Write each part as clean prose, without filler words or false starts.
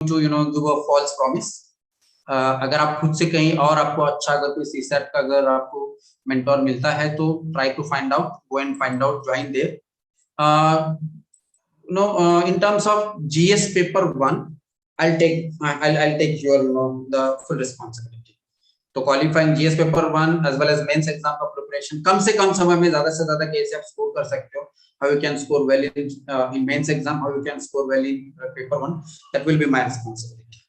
to give a false promise. अगर आप खुद से कहीं और आपको अच्छा अगर कोई सीसेट का अगर आपको मेंटोर मिलता है तो try to find out, go and find out, join there. In terms of GS paper 1, I'll take your the full responsibility. तो qualifying GS paper 1 as well as mains exam का preparation कम से कम समय में ज्यादा से ज्यादा कैसे आप स्कोर कर सकते हो, how you can score well in mains exam, how you can score well in paper 1, that will be my responsibility.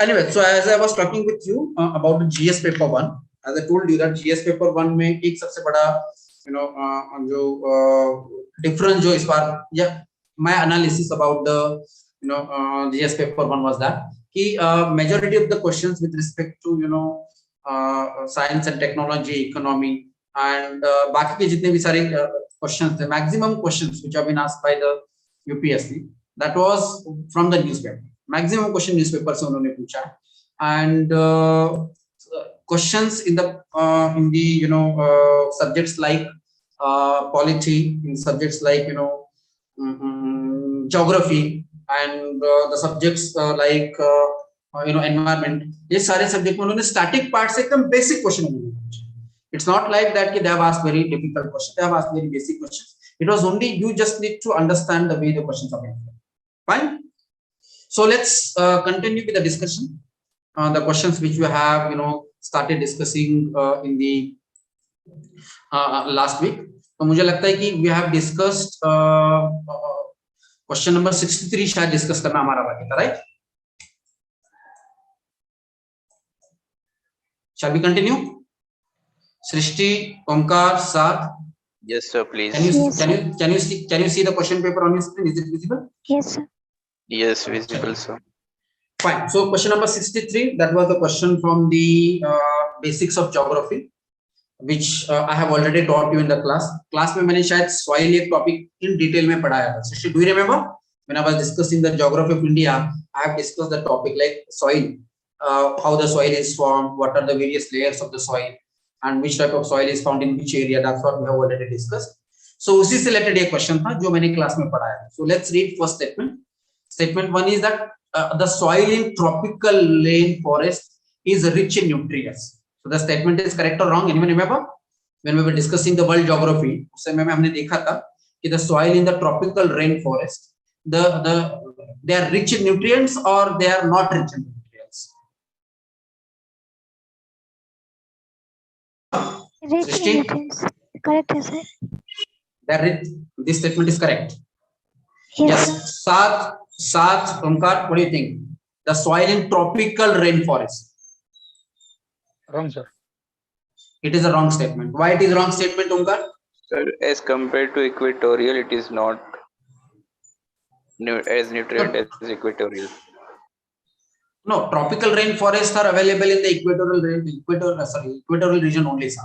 Anyway, so as I was talking with you about the GS paper 1, as I told you that GS paper 1 में एक सबसे बड़ा जो difference जो इस बार या my analysis about the GS paper 1 was that कि majority of the questions with respect to science and technology, economy and बाकी के जितने भी सारे questions थे, maximum questions which have been asked by the UPSC, that was from the newspaper. Maximum question newspaper से उन्होंने पूछा and questions in the subjects like polity, in subjects like geography and the subjects like environment, ये सारे subject में उन्होंने static part से एकदम basic question उन्होंने पूछे. It's not like that कि they have asked very difficult questions, they have asked very basic questions. It was only you just need to understand the way the questions are being. Fine. So let's continue with the discussion. The questions which we have started discussing in the last week. तो मुझे लगता है कि we have discussed question number 63 शायद discuss करना हमारा बाकी था, right? Shall we continue? Srishti, Omkar, Saad. Yes, sir. Please. Can you see the question paper on your screen? Is it visible? Yes, sir. Yes, visible, sir. Fine. So question number 63. That was the question from the basics of geography, which I have already taught you in the class. Class में मैंने शायद soil एक topic in detail में पढ़ाया था. Srishti, do you remember when I was discussing the geography of India? I have discussed the topic like soil. How the soil is formed, what are the various layers of the soil, and which type of soil is found in which area. That's what we have already discussed. So उसी से related एक question था जो मैंने class में पढ़ाया. So let's read first statement. Statement 1 is that the soil in tropical rainforest is rich in nutrients. So the statement is correct or wrong? Anyone remember when we were discussing the world geography? उस समय में हमने देखा था कि the soil in the tropical rainforest, they are rich in nutrients or they are not rich in nutrients. Rich in nutrients. Correct, sir. That this statement is correct. Yes. Saad, Omkar, what do you think? The soil in tropical rainforest. Wrong, sir. It is a wrong statement. Why it is a wrong statement, Omkar? Sir, as compared to equatorial, it is not as nutrient as equatorial. No, tropical rainforests are available in the equatorial region only, sir.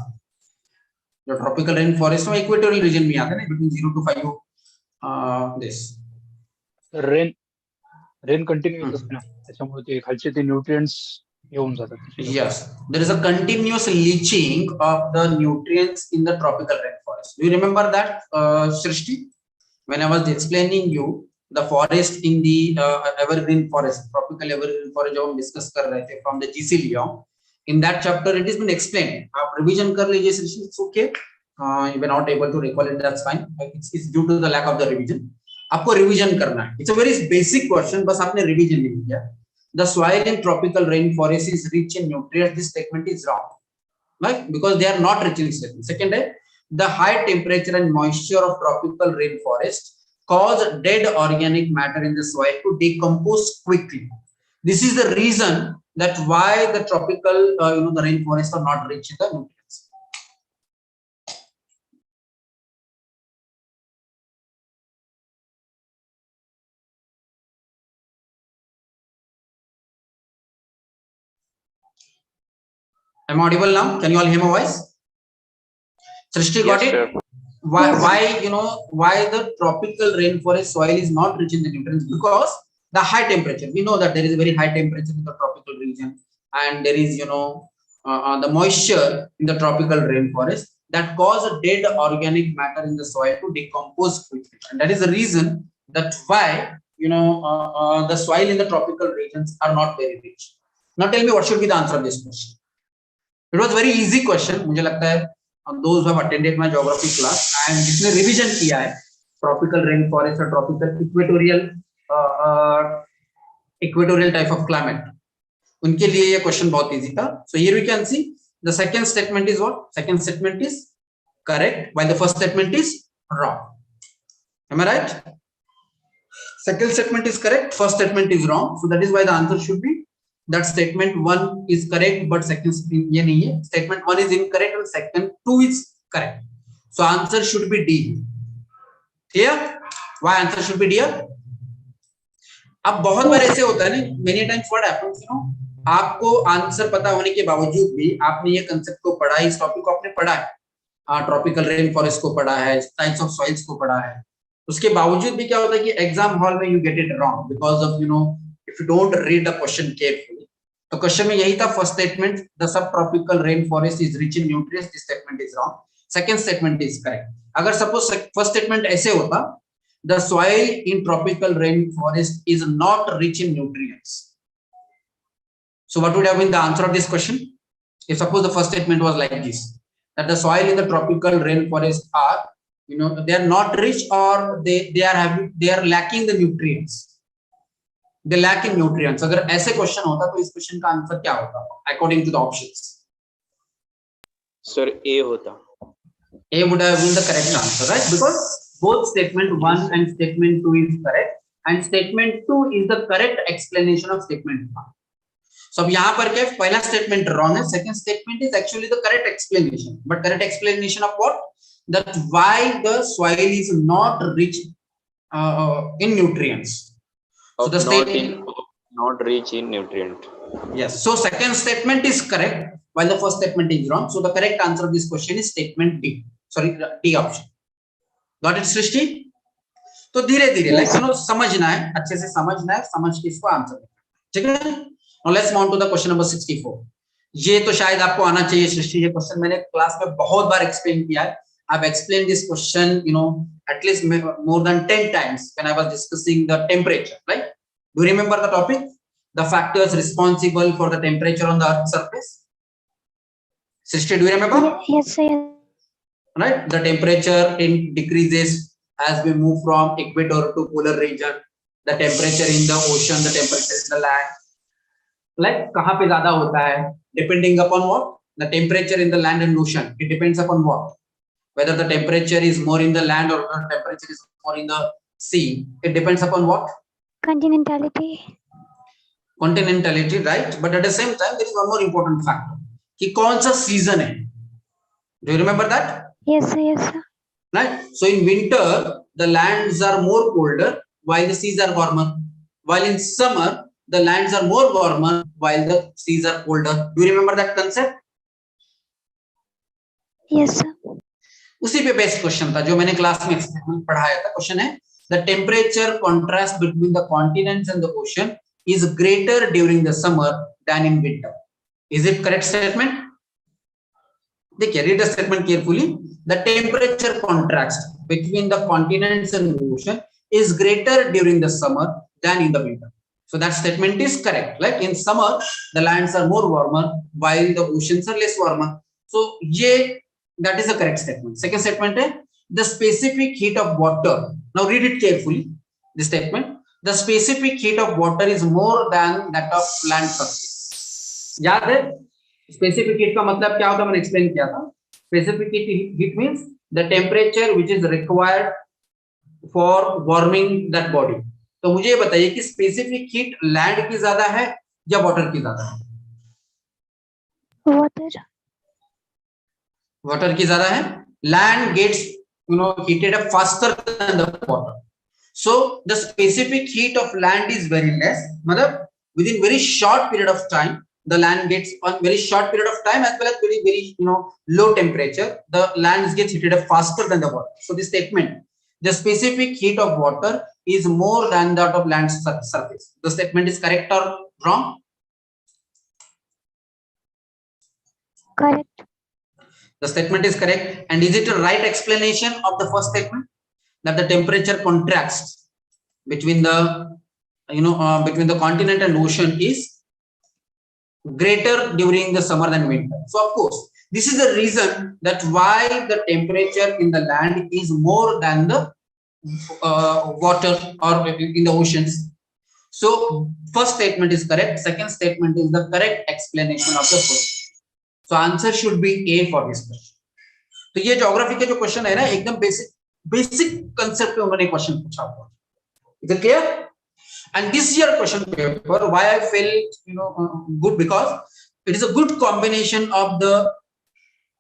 The tropical rainforest में equatorial region में आता है ना, between 0 to 5 this. Rain continuous असते ना, त्याच्यामुळे ते खालचे ते nutrients येऊन जातात. Yes, there is a continuous leaching of the nutrients in the tropical rainforest. Do you remember that, Srishti? When I was explaining you the forest in the evergreen forest, tropical evergreen forest जो हम discuss कर रहे थे from the GC Lyon, in that chapter it has been explained. आप revision कर लीजिए Srishti, it's okay. You were not able to recall it, that's fine. It's due to the lack of the revision. आपको revision करना है. It's a very basic question, बस आपने revision नहीं किया. The soil in tropical rainforest is rich in nutrients. This statement is wrong, right? Because they are not rich in nutrients. Second, the high temperature and moisture of tropical rainforest cause dead organic matter in the soil to decompose quickly. This is the reason that why the tropical, the rainforests are not rich in the nutrients. Am I audible now? Can you all hear my voice? Srishti, got Yes, it? sir. Why the tropical rainforest soil is not rich in the nutrients? Because the high temperature. We know that there is a very high temperature in the tropical region, and there is the moisture in the tropical rainforest that cause dead organic matter in the soil to decompose quickly, and that is the reason that why the soil in the tropical regions are not very rich. Now tell me what should be the answer of this question. It was very easy question. मुझे लगता है those who have attended my geography class and जिसने revision किया है tropical rainforest or tropical equatorial type of climate, उनके लिए ये question बहुत easy था. So here we can see the second statement is what? Second statement is correct while the first statement is wrong. Am I right? Second statement is correct, first statement is wrong. So that is why the answer should be that statement 1 is correct but second ये नहीं है. Statement 1 is incorrect and second 2 is correct. So answer should be D. Clear? Why answer should be D? अब बहुत बार ऐसे होता है ना, many times what happens, आपको आंसर पता होने के बावजूद भी आपने ये कंसेप्ट को पढ़ा है, इस टॉपिक को आपने पढ़ा है, ट्रॉपिकल रेन फॉरेस्ट को पढ़ा है, टाइप्स ऑफ सॉइल्स को पढ़ा है, उसके बावजूद भी क्या होता है कि एग्जाम हॉल में you get it wrong because of if you don't read the question carefully. तो क्वेश्चन में यही था, first statement the sub tropical rain forest is rich in nutrients, this statement is wrong, second statement is correct. अगर suppose first statement ऐसे होता, the soil in tropical rainforest is not rich in nutrients, so what would have been the answer of this question? If suppose the first statement was like this, that the soil in the tropical rainforest are they are not rich or they are lacking the nutrients, they lack in nutrients. अगर ऐसे question होता तो इस question का answer क्या होता according to the options? Sir, A होता. A would have been the correct answer, right? Because both statement 1 and statement 2 is correct and statement 2 is the correct explanation of statement 1. So अब यहाँ पर क्या, पहला statement wrong है, second statement is actually the correct explanation, but correct explanation of what? That why the soil is not rich in nutrients. So the statement not rich in nutrient. Yes, so second statement is correct while the first statement is wrong. So the correct answer of this question is statement D. Sorry, D option. Got it, सृष्टि? तो धीरे धीरे समझना है, अच्छे से समझना है, समझ के इसको आंसर देना, ठीक है? Now let's move on to the question number 64. ये तो शायद आपको आना चाहिए सृष्टि, ये क्वेश्चन मैंने क्लास में बहुत बार एक्सप्लेन किया है. I've explained this question at least more than 10 times when I was discussing the temperature, right? Do you remember the topic, the factors responsible for the temperature on the earth's surface? Srishti, do you remember? Yes, sir. Right, the temperature decreases as we move from equator to polar region. The temperature in the ocean, the temperature in the land, like कहाँ पे ज़्यादा होता है, depending upon what? The temperature in the land and ocean. It depends upon what? Whether the temperature is more in the land or the temperature is more in the sea. It depends upon what? Continentality. Continentality, right? But at the same time, there is one more important factor. कि कौन सा season है? Do you remember that? Yes, sir. Yes, sir. Right. So in winter, the lands are more colder while the seas are warmer. While in summer, the lands are more warmer while the seas are colder. Do you remember that concept? Yes, sir. उसी पे best question था जो मैंने class में पढ़ाया था. Question है, the temperature contrast between the continents and the ocean is greater during the summer than in winter. Is it correct statement? देखिए, read the statement carefully. The temperature contrast between the continents and the ocean is greater during the summer than in the winter. So that statement is correct. Like in summer, the lands are more warmer while the oceans are less warmer. So that is a correct statement. Second statement है, the specific heat of water. Now read it carefully. This statement, the specific heat of water is more than that of land surface. याद है? Specific heat का मतलब क्या होता है, मैंने explain किया था. Specific heat means the temperature which is required for warming that body. तो मुझे बताइए कि specific heat land की ज्यादा है या water की ज्यादा है? Water की ज्यादा है. Land gets heated up faster than the water. So the specific heat of land is very less. मतलब within very short period of time, the land gets on very short period of time as well as very low temperature, the land gets heated up faster than the water. So this statement, the specific heat of water is more than that of land surface. The statement is correct or wrong? Correct. The statement is correct. And is it a right explanation of the first statement, that the temperature contrasts between the between the continent and ocean is greater during the summer than winter. So of course, this is the reason that why the temperature in the land is more than the water or in the oceans. So first statement is correct. Second statement is the correct explanation of the question. So answer should be A for this question. तो ये geography के जो question है ना एकदम basic concept पे उन्होंने question पूछा हुआ. Is it clear? And this year question paper, why I felt good, because it is a good combination of the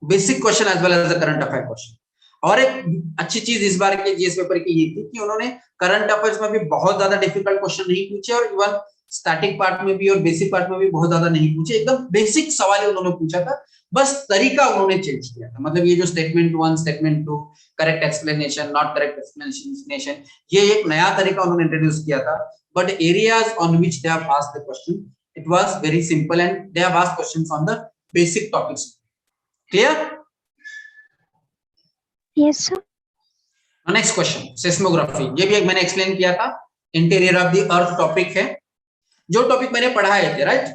basic question as well as the current affair question. और एक अच्छी चीज इस बार के जीएस पेपर की ये थी कि उन्होंने करंट अफेयर्स में भी बहुत ज्यादा डिफिकल्ट क्वेश्चन नहीं पूछे और इवन स्टैटिक पार्ट में भी और बेसिक पार्ट में भी बहुत ज्यादा नहीं पूछे. एकदम बेसिक सवाल उन्होंने पूछा था, बस तरीका उन्होंने चेंज किया था. मतलब ये जो statement 1, statement 2, correct explanation, not correct explanation, ये एक नया तरीका उन्होंने इंट्रोड्यूस किया था. But areas on which they have asked the question, it was very simple and they have asked questions on the basic topics. Clear? Yes, sir. Next question, seismography. ये भी एक मैंने एक्सप्लेन किया था, interior of the earth topic है. जो topic मैंने पढ़ाए थे, right,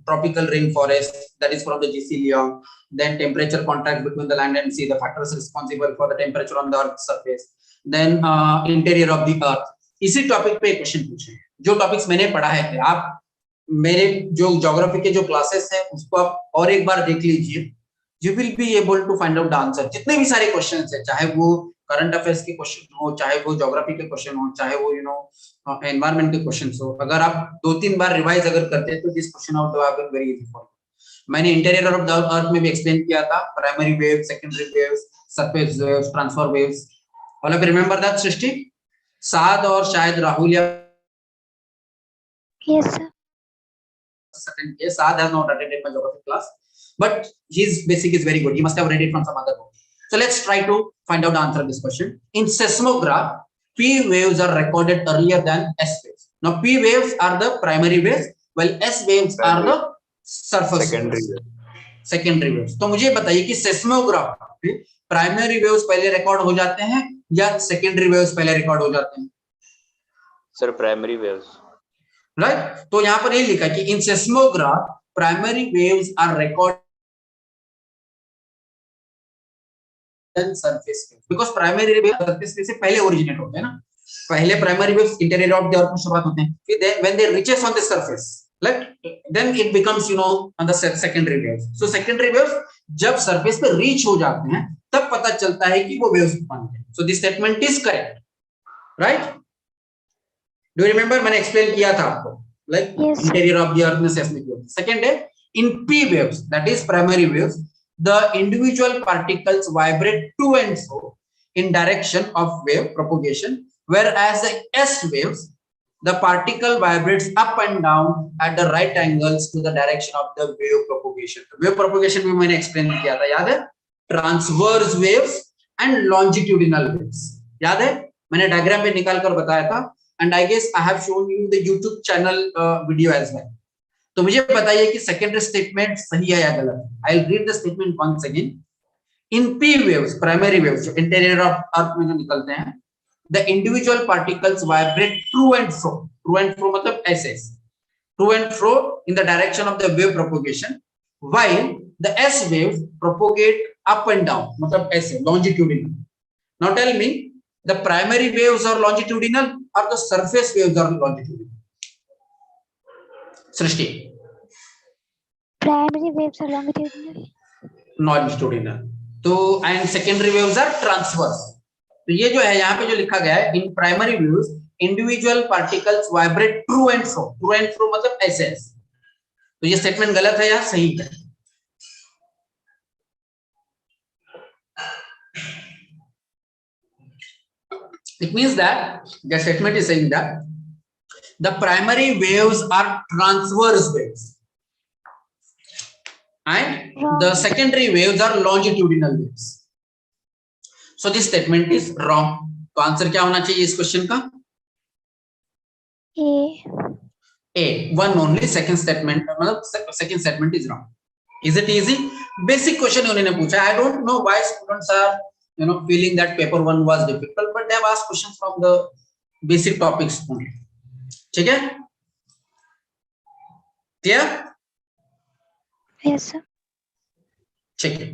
tropical rainforest, that is from the GC Leong. Then temperature contrast between the land and sea, the factors responsible for the temperature on the earth's surface. Then interior of the earth. इसी topic पे question पूछे. जो topics मैंने पढ़ाए थे, आप मेरे जो ज्योग्राफी के जो क्लासेस हैं उसको आप और एक बार देख लीजिए. You will be able to find out the answer. जितने भी सारे क्वेश्चंस है, चाहे वो करंट अफेयर्स के क्वेश्चन हो, चाहे वो ज्योग्राफी के क्वेश्चन हो, चाहे वो एनवायरमेंट के क्वेश्चंस हो, अगर आप 2-3 बार रिवाइज अगर करते हैं तो this question out have been very easy for. मैंने इंटीरियर ऑफ द अर्थ में भी एक्सप्लेन किया था, primary waves, secondary waves, surface waves, transfer waves. All of you remember that Srishti? Saad और शायद राहुल या Yes, sir. second case, Saad has not attended my geography class, but his basic is very good. He must have read it from some other book. So let's try to find out the answer of this question. In seismograph, P waves are recorded earlier than S waves. Now P waves are the primary waves, while S waves are the surface secondary waves. Secondary waves. तो मुझे बताइए कि seismograph पे primary waves पहले record हो जाते हैं या सेकेंडरी वेव्स पहले रिकॉर्ड हो जाते हैं? Sir primary waves. राइट. तो यहाँ पर ये लिखा कि in seismograph primary waves are record surface waves, because primary waves surface wave से पहले ओरिजिनेट होते हैं ना. पहले primary waves interior of the earth में शुरुआत होते हैं, फिर when they reaches on the surface, like then it becomes on the secondary waves. So secondary waves जब सरफेस पे रीच हो जाते हैं तब पता चलता है कि वो वेव्स बनते हैं. So this statement is correct, right? Do you remember? मैंने एक्सप्लेन किया था आपको, like interior of the earth में सेस्मिक वेव्स. सेकंड है in P waves, that is primary waves, the individual particles vibrate to and fro in direction of wave propagation, whereas the S waves, the particle vibrates up and down at the right angles to the direction of the wave propagation. Wave propagation भी मैंने explain किया था, याद है? Transverse waves and longitudinal waves, याद है? मैंने diagram पे निकाल कर बताया था, and I guess I have shown you the YouTube channel video as well. तो मुझे बताइए कि सेकेंडरी स्टेटमेंट सही है या गलत. I will read the statement once again. In P waves, primary waves जो इंटीरियर ऑफ अर्थ में जो निकलते हैं, the individual particles vibrate to and fro. To and fro मतलब ऐसे, to and fro in the direction of the wave propagation, while the S waves propagate up and down मतलब ऐसे, longitudinal. Now tell me, the primary waves are longitudinal और the surface waves are longitudinal? Srishti? Primary waves are longitudinal. Longitudinal. तो and secondary waves are transverse. तो ये जो है यहाँ पे जो लिखा गया है, in primary waves individual particles vibrate to and fro. To and fro मतलब ऐसे. तो ये स्टेटमेंट गलत है या सही है? It means that the statement is saying that the primary waves are transverse waves and the secondary waves are longitudinal waves. So this statement is wrong. तो आंसर क्या होना चाहिए इस क्वेश्चन का? A. One only. Second statement मतलब second statement is wrong. Is it easy? Basic question उन्होंने पूछा. I don't know why students are feeling that paper 1 was difficult, but they have asked questions from the basic topics only. ठीक है, clear? Yes, sir. ठीक है,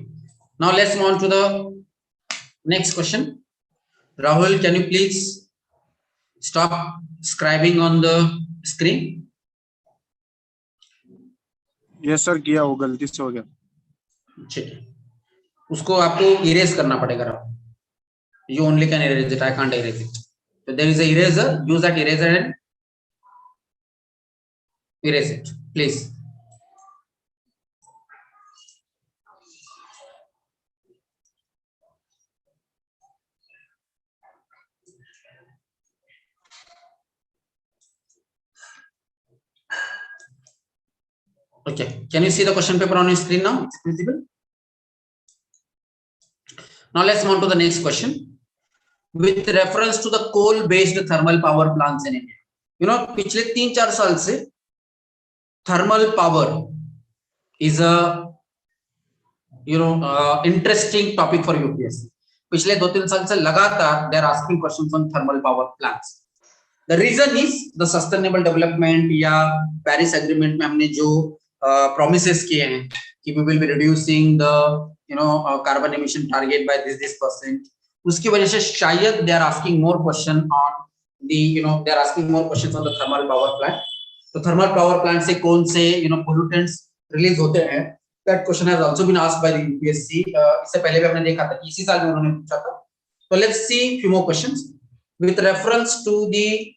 now let's move on to the next question. Rahul, can you please stop scribing on the screen? Yes sir, किया वो गलती से हो गया। ठीक है, उसको आपको इरेज करना पड़ेगा। You only can erase it, I can't erase it. So there is a eraser, use that eraser and erase it, please. Okay, can you see the question paper on your screen now? It's visible. Now let's move on to the next question. With reference to the coal-based thermal power plants in India, you know, पिछले 3-4 साल से thermal power is a interesting topic for UPSC. पिछले 2-3 साल से लगातार they are asking questions on thermal power plants. The reason is the sustainable development या Paris Agreement में हमने जो promises किए हैं कि we will be reducing the carbon emission target by this percent. उसकी वजह से शायद they are asking more question on the they are asking more questions on the thermal power plant. तो thermal power plant से कौन से pollutants release होते हैं, that question has also been asked by the UPSC. इससे पहले भी हमने देखा था कि इसी साल में उन्होंने पूछा था. So let's see few more questions with reference to the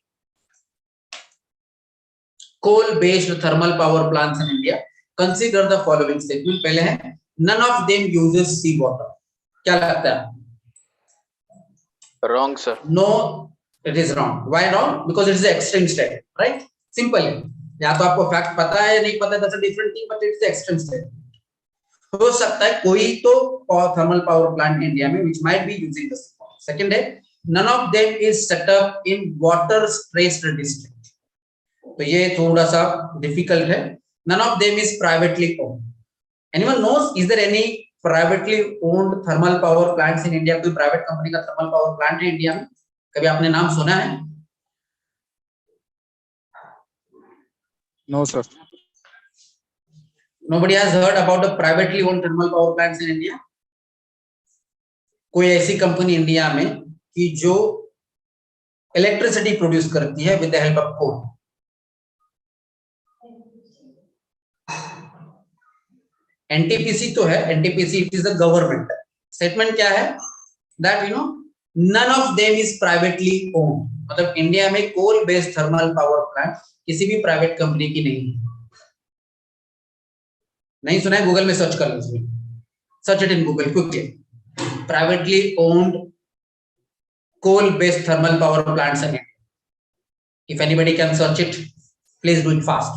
coal-based thermal power plants in India. Consider the following statement. पहले है none of them uses sea water. क्या लगता है? Wrong, sir. No, it is wrong. Why wrong? Because it is the extreme statement, right? Simple है. या तो आपको fact पता है या नहीं पता है, that's a different thing, but it's the extreme statement. हो सकता है कोई तो thermal power plant इंडिया में which might be using this. Second है none of them is set up in water stressed district. तो ये थोड़ा सा difficult है. None of them is privately owned. Anyone knows, is there any privately owned thermal power plants in India? कोई private company का thermal power plant है India में? कभी आपने नाम सुना है? No sir. Nobody has heard about the privately owned thermal power plants in India? कोई ऐसी कंपनी इंडिया में कि जो इलेक्ट्रिसिटी प्रोड्यूस करती है with the help of coal? NTPC तो है, NTPC it is the government. Statement क्या है? That none of them is privately owned. मतलब इंडिया में coal based thermal power plant किसी भी प्राइवेट कंपनी की नहीं है. नहीं सुना है? गूगल में सर्च कर लो, search it in Google quickly. Privately owned coal based thermal power plants in India. If anybody can search it, please do it fast.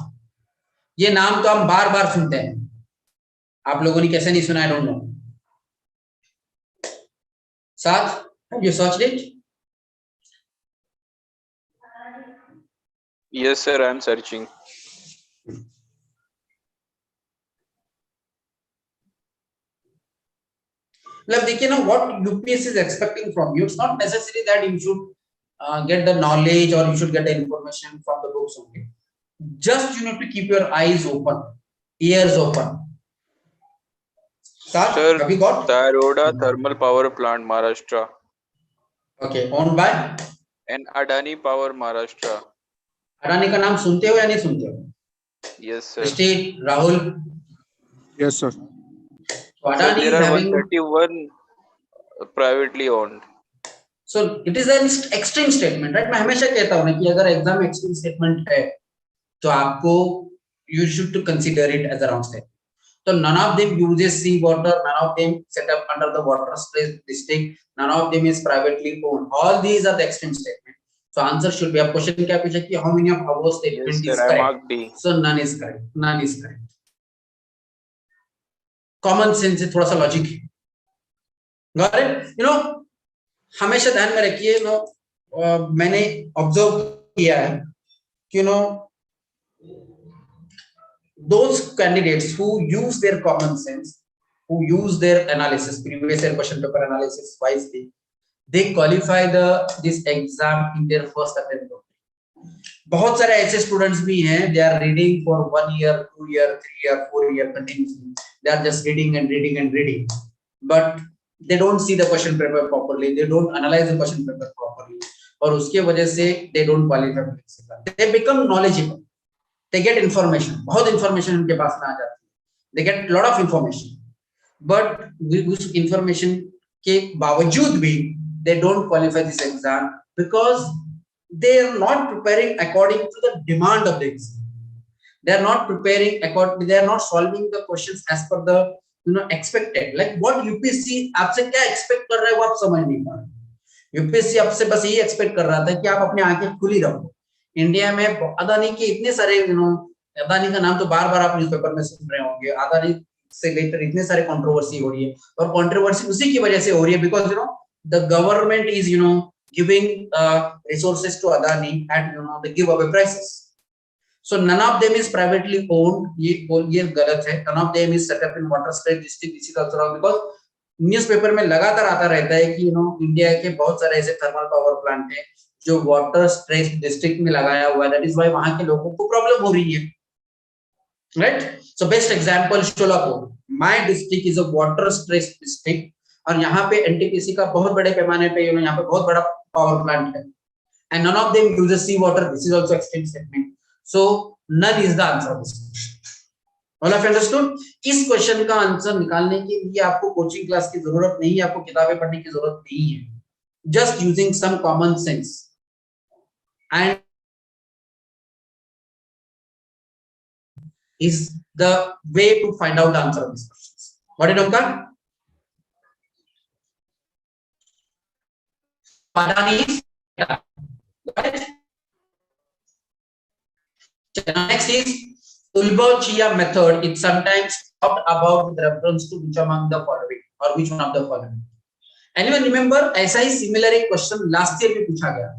ये नाम तो हम बार बार सुनते हैं, आप लोगों ने कैसे नहीं सुना? I don't know. साथ have you searched it? Yes, sir. I am searching. मतलब देखिए ना, what UPSC is expecting from you, it's not necessary that you should get the knowledge or you should get the information from the books only. Just you need to keep your eyes open, ears open. Sir, have you got Taroda Thermal Power Plant, Maharashtra. Okay, owned by And Adani Power, Maharashtra. Adani का नाम सुनते हो या नहीं सुनते हो? Yes, sir. Steve, Rahul. Yes sir. So Adani There is are having 131 privately owned. So it is an extreme statement, right? मैं हमेशा कहता हूँ ना कि अगर एग्जाम में extreme statement है तो आपको you should to consider it as a wrong statement. So none of them uses sea water, none of them set up under the water stress district, none of them is privately owned. All these are the extreme statement. So answer should be, अब question क्या पूछा कि how many of our statement Yes, is sir. I correct? marked D. So none is correct. None is correct. Common sense से थोड़ा सा logic है. Got it? हमेशा ध्यान में रखिए, मैंने ऑब्जर्व किया है कि those candidates who use their common sense, who use their analysis, previous year question paper analysis wisely, they qualify this exam in their first attempt. बहुत सारे ऐसे स्टूडेंट्स भी हैं, they are reading for 1 year, 2 year, 3 year, 4 year continuously. They are just reading and reading and reading, but they don't see the question paper properly. They don't analyze the question paper properly, और उसके वजह से they don't qualify. They become knowledgeable. They get information. बहुत information उनके पास में आ जाती है. They get lot of information, but उस information के बावजूद भी they don't qualify this exam because they are not preparing according to the demand of the exam. They are not preparing according, they are not solving the questions as per the expected. Like what UPSC आपसे क्या expect कर रहा है वो आप समझ नहीं पा रहे. UPSC आपसे बस यही expect कर रहा था कि आप अपनी आंखें खुली रखो. इंडिया में अदानी के इतने सारे अदानी का नाम तो बार बार आप न्यूज़पेपर में सुन रहे होंगे. अदानी से रिलेटेड इतने सारे कंट्रोवर्सी हो रही है, और कंट्रोवर्सी उसी की वजह से हो रही है because the government is giving resources to Adani at the giveaway prices. So none of them is privately owned. ये गलत है. None of them is set up in water state district. This is also wrong because newspaper में लगातार आता रहता है कि India के बहुत सारे ऐसे थर्मल पावर प्लांट हैं जो वाटर स्ट्रेस डिस्ट्रिक्ट में लगाया हुआ है. दैट इज व्हाई वहां के लोगों को प्रॉब्लम हो रही है. Right. So best example Sholapur. My district is a water stress district, और यहाँ पे एनटीपीसी का बहुत बड़े पैमाने पे यहाँ पे बहुत बड़ा पावर प्लांट है. And none of them uses sea water. This is also extreme statement. So none is the answer of this. All of understood. इस क्वेश्चन का आंसर निकालने के लिए आपको कोचिंग क्लास की जरूरत नहीं है, आपको किताबें पढ़ने की जरूरत नहीं है. Just using some common sense and is the way to find out the answer of these questions. What did Omkar? Adani is right. Next is Ulbach-Chia method. It's sometimes talked about with reference to which among the following or which one of the following. Anyone remember? ऐसा ही similar एक question last year में पूछा गया.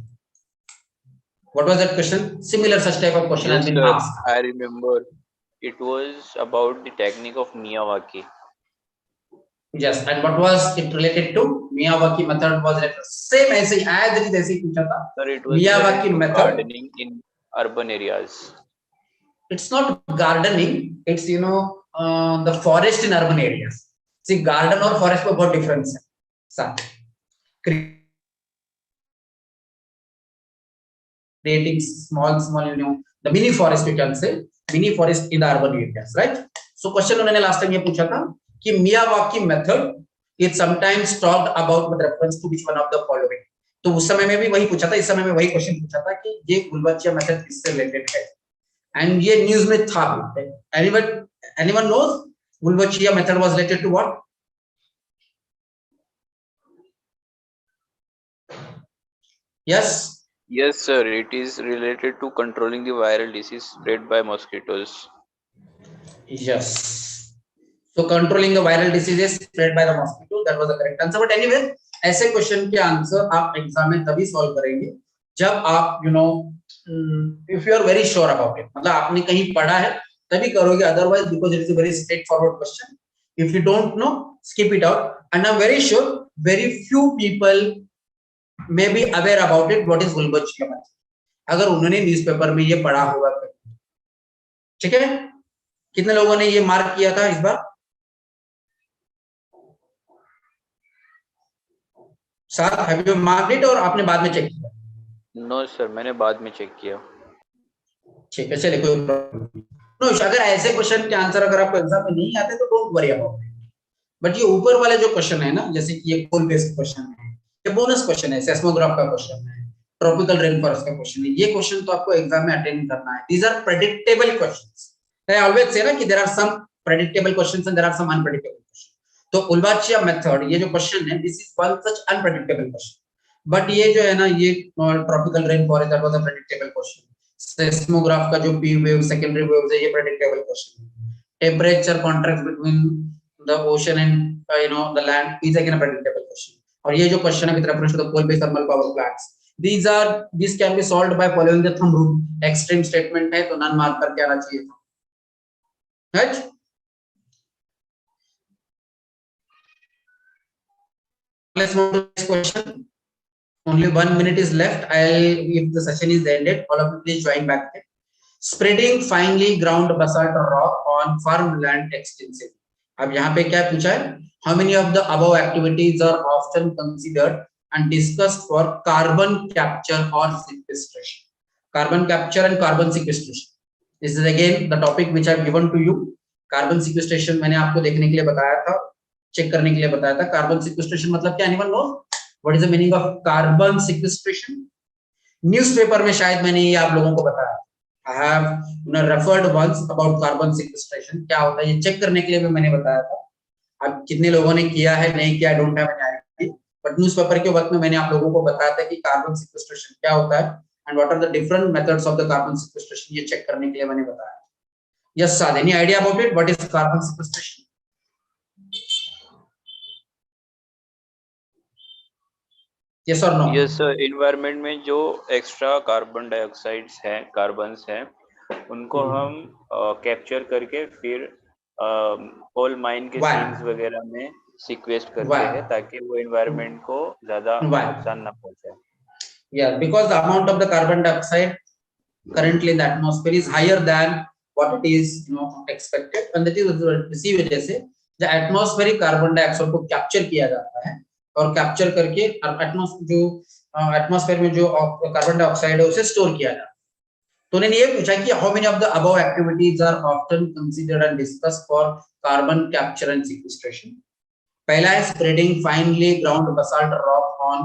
What was that question? Similar such type of question has been asked. I remember. It was about the technique of Miyawaki. Yes, and what was it related to? Miyawaki method was same ऐसे ही as it is ऐसे ही पूछा था. Sir, it was Miyawaki method. gardening in urban areas. It's not gardening. It's the forest in urban areas. See, garden और forest में बहुत difference है. साथ creating small the mini forest you can say. Mini forest in the urban areas, right? So question उन्होंने last time ये पूछा था कि Miyawaki method is sometimes talked about with reference to which one of the following. तो उस समय में भी वही पूछा था, इस समय में वही क्वेश्चन पूछा था कि ये उल्बाचिया मेथड किससे रिलेटेड है. एंड ये न्यूज़ में था. anyone knows Wolbachia method was related to what? Yes. Yes, sir. It is related to controlling the viral disease spread by mosquitoes. Yes. So controlling the viral diseases spread by the mosquito. That was the correct answer. But anyway, ऐसे question के answer आप exam में तभी solve करेंगे जब आप if you are very sure about it. मतलब आपने कहीं पढ़ा है तभी करोगे. Otherwise, because it is a very straightforward question. If you don't know, skip it out. And I'm very sure very few people may be aware about it. What is Ulbach-Chia method? अगर उन्होंने newspaper में ये पढ़ा होगा तो ठीक है. कितने लोगों ने ये मार्क किया था इस बार? Sir, have you marked it और आपने बाद में चेक किया? No, sir. मैंने बाद में चेक किया. ठीक है, चलिए कोई प्रॉब्लम नहीं. नो, अगर ऐसे क्वेश्चन के आंसर अगर आपको एग्जाम में नहीं आते तो don't worry about it. But ये ऊपर वाले जो क्वेश्चन है ना, जैसे कि ये कोल बेस्ड क्वेश्चन है, ये बोनस क्वेश्चन है, सेस्मोग्राफ का क्वेश्चन है, ट्रॉपिकल रेन फॉरेस्ट का क्वेश्चन है, ये क्वेश्चन तो आपको एग्जाम में अटेंड करना है. These are predictable questions. I always say ना कि there are some predictable questions and there are some unpredictable question. तो उल्बाचिया मेथड, ये जो क्वेश्चन है, this is one such unpredictable question. But ये जो है ना, ये tropical rain forest, that was a predictable question. Seismograph का जो पी वेव, सेकेंडरी वेव्स है, ये प्रेडिक्टेबल क्वेश्चन है. Temperature contract between the ocean and the land is again a predictable question. और ये जो क्वेश्चन है with reference to the coal based thermal power plants, this can be solved by following the thumb rule. Extreme statement है तो none mark करके आना चाहिए था. Right. Let's move to this question. Only 1 minute is left. If the session is ended, all of you please join back. Spreading finely ground basalt rock on firm land extensively. अब यहाँ पे क्या पूछा है? How many of the above activities are often considered and discussed for carbon capture or sequestration? Carbon capture and carbon sequestration. This is again the topic which I have given to you. Carbon sequestration मैंने आपको देखने के लिए बताया था, check करने के लिए बताया था. Carbon sequestration मतलब क्या? Anyone knows? What is the meaning of carbon sequestration? Newspaper में शायद मैंने ये आप लोगों को बताया. I have referred once about carbon sequestration. क्या होता है ये चेक करने के लिए भी मैंने बताया था. अब कितने लोगों ने किया है नहीं किया, don't have any idea, but newspaper के वक्त में मैंने आप लोगों को बताया था कि कार्बन सिक्वेस्ट्रेशन क्या होता है and what are the different methods of the carbon sequestration. ये चेक करने के लिए मैंने बताया. Yes Saad, any idea about it? What is carbon sequestration? Yes और नो? यस सर, एनवायरनमेंट में जो एक्स्ट्रा कार्बन डाइऑक्साइड्स हैं, कार्बन्स हैं, उनको हम कैप्चर करके फिर कोल माइन के सीन्स वगैरह में सीक्वेस्ट करते हैं ताकि वो एनवायरनमेंट को ज्यादा नुकसान ना पहुंचाए. Yeah, because the amount of the carbon dioxide currently in the atmosphere is higher than what it is expected, and that is इसी वजह से the atmospheric carbon dioxide को कैप्चर किया जाता है और कैप्चर करके एटमॉस्फेयर में जो कार्बन डाइऑक्साइड है उसे स्टोर किया जाता है. तो उन्होंने ये पूछा कि how many of the above activities are often considered and discussed for carbon capture and sequestration. पहला है spreading finely ground basalt rock on